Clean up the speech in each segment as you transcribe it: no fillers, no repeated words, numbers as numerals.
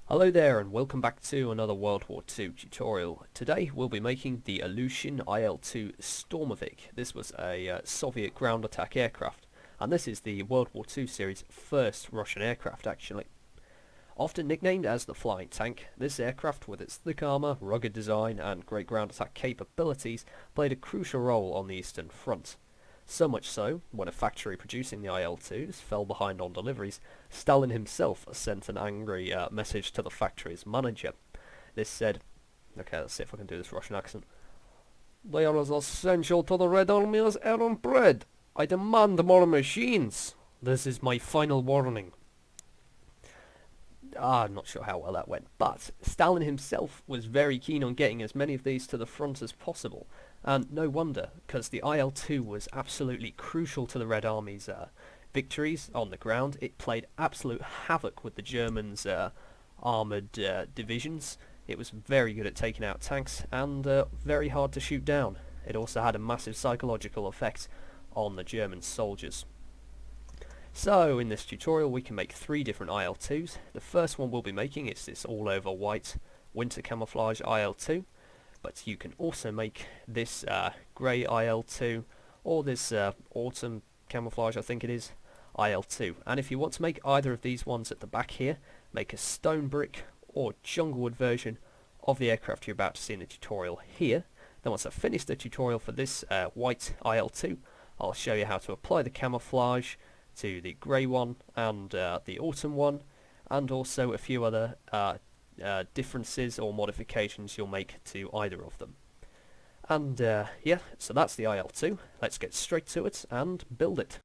Hello there and welcome back to another World War II tutorial. Today we'll be making the Ilyushin IL-2 Stormovik. This was a Soviet ground attack aircraft, and this is the World War II series' first Russian aircraft actually. Often nicknamed as the Flying Tank, this aircraft with its thick armour, rugged design and great ground attack capabilities played a crucial role on the Eastern Front. So much so, when a factory producing the IL-2s fell behind on deliveries, Stalin himself sent an angry message to the factory's manager. This said, okay, let's see if I can do this Russian accent. "They are as essential to the Red Army as air and bread. I demand more machines. This is my final warning." I'm not sure how well that went, but Stalin himself was very keen on getting as many of these to the front as possible, and no wonder, because the IL-2 was absolutely crucial to the Red Army's victories on the ground. It played absolute havoc with the Germans' armoured divisions. It was very good at taking out tanks, and very hard to shoot down. It also had a massive psychological effect on the German soldiers. So in this tutorial we can make 3 different IL-2s. The first one we'll be making is this all over white winter camouflage IL-2, but you can also make this grey IL-2 or this autumn camouflage, I think it is, IL-2. And if you want to make either of these ones at the back here, make a stone brick or junglewood version of the aircraft you're about to see in the tutorial here. Then once I've finished the tutorial for this white IL-2, I'll show you how to apply the camouflage to the grey one and the autumn one, and also a few other differences or modifications you'll make to either of them. And yeah, so that's the IL-2. Let's get straight to it and build it.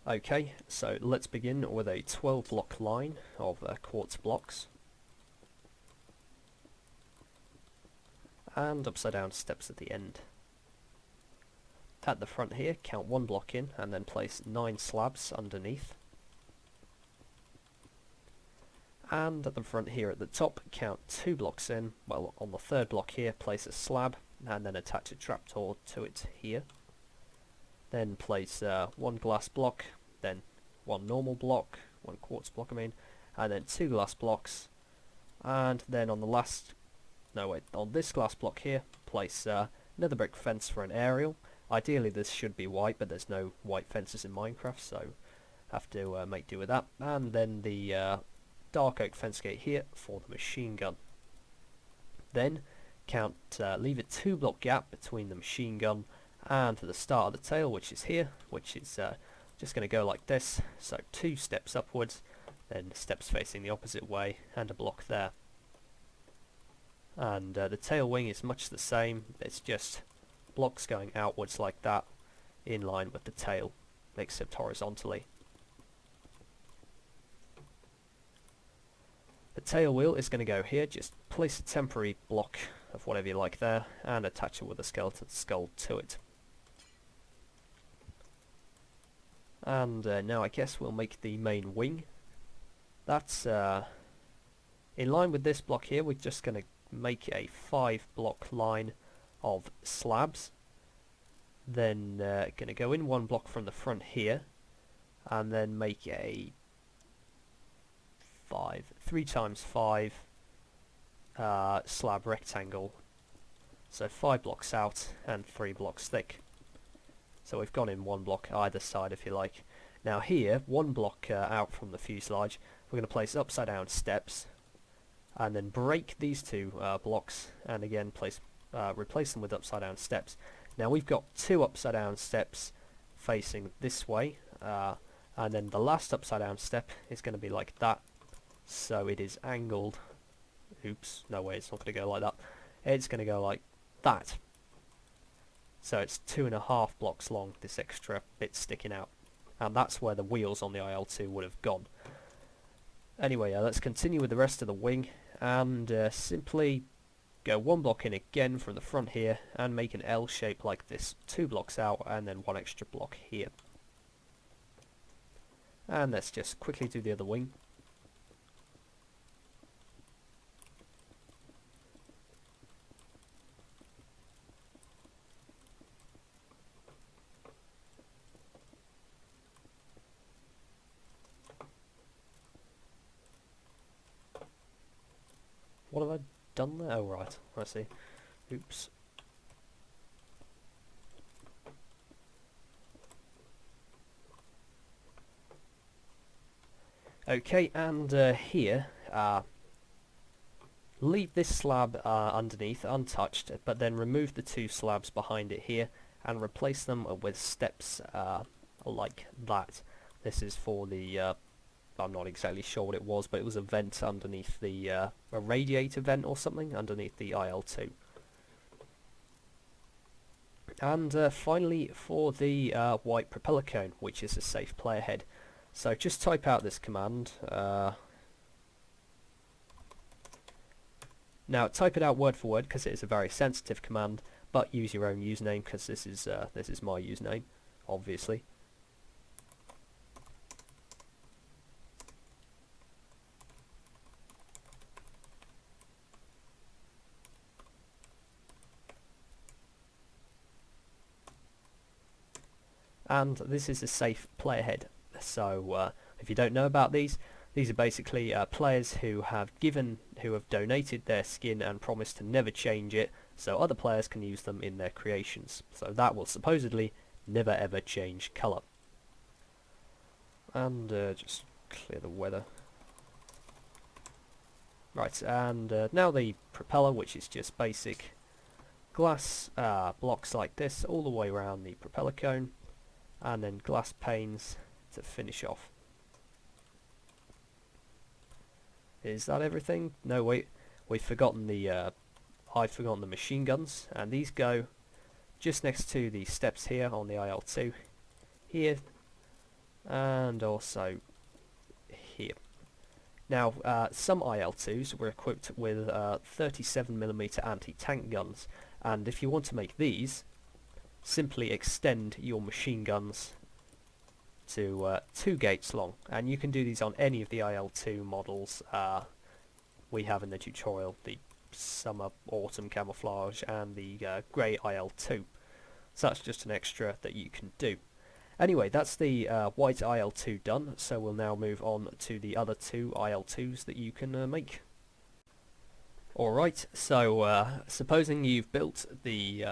Okay, so let's begin with a 12 block line of quartz blocks and upside down steps at the end. At the front here, count 1 block in and then place 9 slabs underneath. And at the front here at the top, count 2 blocks in. Well, on the 3rd block here, place a slab and then attach a trapdoor to it here. Then place 1 glass block, then 1 normal block, 1 quartz block and then 2 glass blocks. And then on this glass block here, place another brick fence for an aerial. Ideally this should be white, but there's no white fences in Minecraft, so have to make do with that. And then the dark oak fence gate here for the machine gun. Then leave a 2 block gap between the machine gun and the start of the tail, which is here, which is just going to go like this. So 2 steps upwards, then steps facing the opposite way, and a block there. And the tail wing is much the same, it's just blocks going outwards like that, in line with the tail, except horizontally. The tail wheel is going to go here. Just place a temporary block of whatever you like there and attach it with a skeleton skull to it. And now I guess we'll make the main wing. That's in line with this block here. We're just going to make a 5 block line of slabs, then going to go in 1 block from the front here and then make a 3 times 5 slab rectangle, so 5 blocks out and 3 blocks thick. So we've gone in 1 block either side if you like. Now here, 1 block out from the fuselage, we're going to place upside down steps and then break these 2 blocks and again replace them with upside down steps. Now we've got 2 upside down steps facing this way, and then the last upside down step is going to be like that, so it is angled. Oops, no way, it's not going to go like that. It's going to go like that. So it's 2.5 blocks long, this extra bit sticking out, and that's where the wheels on the IL-2 would have gone. Anyway, let's continue with the rest of the wing and simply go 1 block in again from the front here and make an L shape like this, 2 blocks out and then 1 extra block here. And let's just quickly do the other wing. What have I done there? Oh, right. I see. Oops. Okay, and here, leave this slab underneath untouched, but then remove the two slabs behind it here and replace them with steps like that. This is for the, I'm not exactly sure what it was, but it was a vent underneath the, a radiator vent or something underneath the IL-2. And finally for the white propeller cone, which is a safe player head. So just type out this command. Now type it out word for word because it is a very sensitive command, but use your own username because this is my username, obviously. And this is a safe player head. So if you don't know about these are basically players who have donated their skin and promised to never change it, so other players can use them in their creations. So that will supposedly never ever change colour. And just clear the weather. Right, and now the propeller, which is just basic glass blocks like this all the way around the propeller cone, and then glass panes to finish off. Is that everything? No, wait, we've forgotten the I've forgotten the machine guns, and these go just next to the steps here on the IL-2 here, and also here. Now some IL-2s were equipped with 37mm anti-tank guns, and if you want to make these, simply extend your machine guns to 2 gates long, and you can do these on any of the IL-2 models we have in the tutorial, the summer, autumn camouflage and the grey IL-2. So that's just an extra that you can do. Anyway, that's the white IL-2 done, so we'll now move on to the other 2 IL-2s that you can make. Alright, so supposing you've built the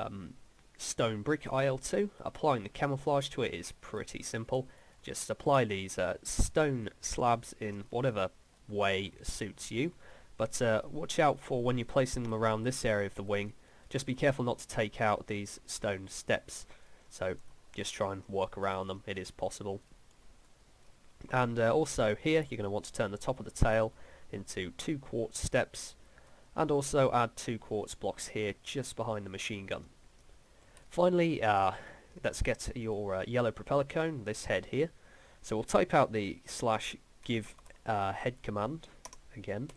stone brick IL-2, applying the camouflage to it is pretty simple. Just apply these stone slabs in whatever way suits you, but watch out for when you're placing them around this area of the wing, just be careful not to take out these stone steps, so just try and work around them, it is possible. And also here you're going to want to turn the top of the tail into 2 quartz steps, and also add 2 quartz blocks here just behind the machine gun. Finally, let's get your yellow propeller cone, this head here. So we'll type out the /give head command again.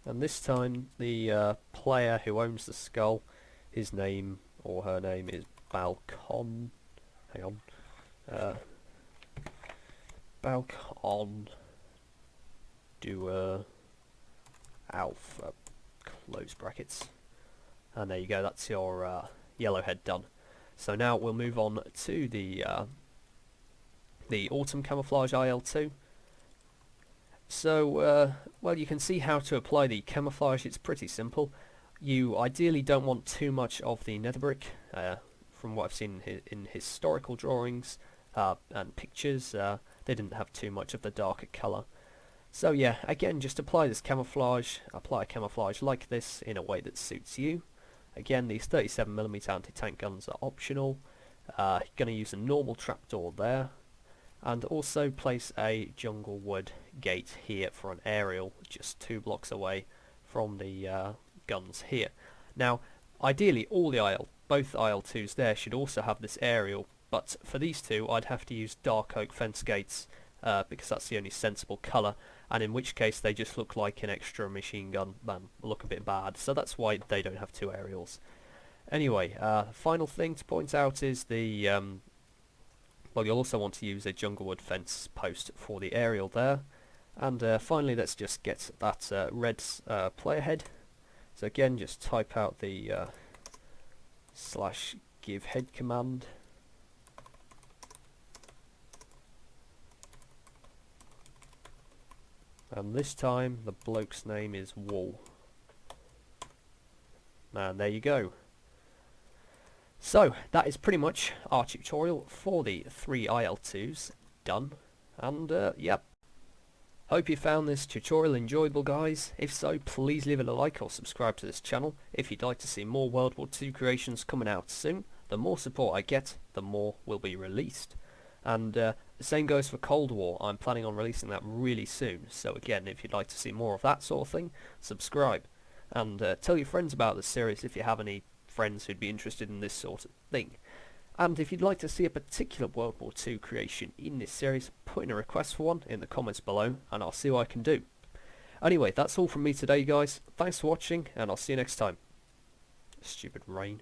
And this time the player who owns the skull, his name or her name is Balcon. Hang on. Balcon Doer Alpha, close brackets, and there you go, that's your yellow head done. So now we'll move on to the autumn camouflage IL-2. So well, you can see how to apply the camouflage. It's pretty simple. You ideally don't want too much of the nether brick. From what I've seen in historical drawings and pictures, they didn't have too much of the darker colour. So yeah, again, just apply this camouflage, apply camouflage like this in a way that suits you. Again, these 37mm anti-tank guns are optional. Going to use a normal trapdoor there, and also place a jungle wood gate here for an aerial, just 2 blocks away from the guns here. Now, ideally, both IL-2s there should also have this aerial, but for these 2, I'd have to use dark oak fence gates because that's the only sensible colour, and in which case they just look like an extra machine gun and look a bit bad, so that's why they don't have 2 aerials. Anyway, final thing to point out is the well, you'll also want to use a junglewood fence post for the aerial there. And finally, let's just get that red player head. So again, just type out the /give_head. And this time the bloke's name is Wall. And there you go. So that is pretty much our tutorial for the 3 IL-2s done. And yep. Hope you found this tutorial enjoyable, guys. If so, please leave it a like or subscribe to this channel if you'd like to see more World War II creations coming out soon. The more support I get, the more will be released. And the same goes for Cold War. I'm planning on releasing that really soon. So again, if you'd like to see more of that sort of thing, subscribe. And tell your friends about this series if you have any friends who'd be interested in this sort of thing. And if you'd like to see a particular World War II creation in this series, put in a request for one in the comments below and I'll see what I can do. Anyway, that's all from me today, guys. Thanks for watching and I'll see you next time. Stupid rain.